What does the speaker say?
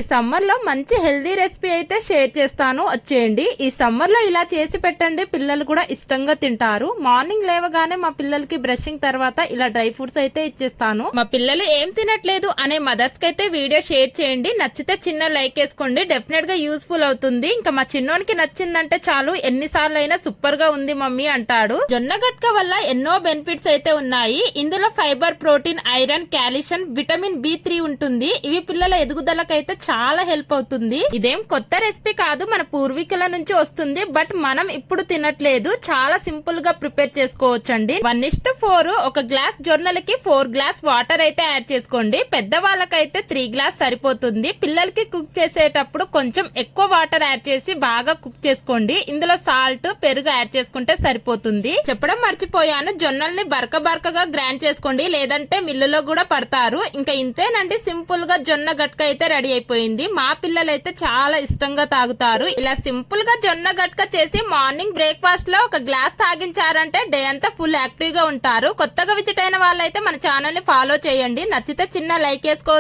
ఈ సమ్మర్ లో మంచి హెల్దీ రెసిపీ అయితే షేర్ చేస్తాను, వచ్చేయండి. ఈ సమ్మర్ లో ఇలా చేసి పెట్టండి, పిల్లలు కూడా ఇష్టంగా తింటారు. మార్నింగ్ లేవగానే మా పిల్లలకి బ్రషింగ్ తర్వాత ఇలా డ్రై ఫ్రూట్స్ అయితే ఇచ్చేస్తాను. మా పిల్లలు ఏం తినట్లేదు అనే మదర్స్ కి అయితే వీడియో షేర్ చేయండి. నచ్చితే చిన్న లైక్ వేసుకోండి, డెఫినెట్ గా యూస్ఫుల్ అవుతుంది. ఇంకా మా చిన్నోనికి నచ్చిందంటే చాలు, ఎన్నిసార్లు అయినా సూపర్ గా ఉంది మమ్మీ అంటాడు. జొన్న గట్క వల్ల ఎన్నో బెనిఫిట్స్ అయితే ఉన్నాయి. ఇందులో fibre, protein, iron, calcium, vitamin B3 ఉంటుంది. ఇవి పిల్లల ఎదుగుదలకైతే చాలా హెల్ప్ అవుతుంది. ఇదేం కొత్త రెసిపీ కాదు, మన పూర్వీకుల నుంచి వస్తుంది. బట్ మనం ఇప్పుడు తినట్లేదు. చాలా సింపుల్ గా ప్రిపేర్ చేసుకోవచ్చండి. 1:4 ఒక గ్లాస్ జొన్నలకి 4 గ్లాస్ వాటర్ అయితే యాడ్ చేసుకోండి. పెద్ద వాళ్ళకైతే 3 గ్లాస్ సరిపోతుంది. పిల్లలకి కుక్ చేసేటప్పుడు కొంచెం ఎక్కువ వాటర్ యాడ్ చేసి బాగా కుక్ చేసుకోండి. ఇందులో సాల్ట్, పెరుగు యాడ్ చేసుకుంటే సరిపోతుంది. చెప్పడం మర్చిపోయాను, జొన్నల్ని బరకగా గ్రైండ్ చేసుకోండి, లేదంటే మిల్లులో కూడా పడతారు. ఇంకా ఇంతేనండి, సింపుల్ గా జొన్న గట్క అయితే రెడీ అయిపోయింది. మా పిల్లలైతే చాలా ఇష్టంగా తాగుతారు. ఇలా సింపుల్ గా జొన్న గట్క చేసి మార్నింగ్ బ్రేక్ఫాస్ట్ లో ఒక గ్లాస్ తాగించారంటే డే అంతా ఫుల్ యాక్టివ్ గా ఉంటారు. కొత్తగా విజిట్ అయిన వాళ్ళైతే మన ఛానల్ ని ఫాలో చేయండి. నచ్చితే చిన్న లైక్ వేసుకోవచ్చు.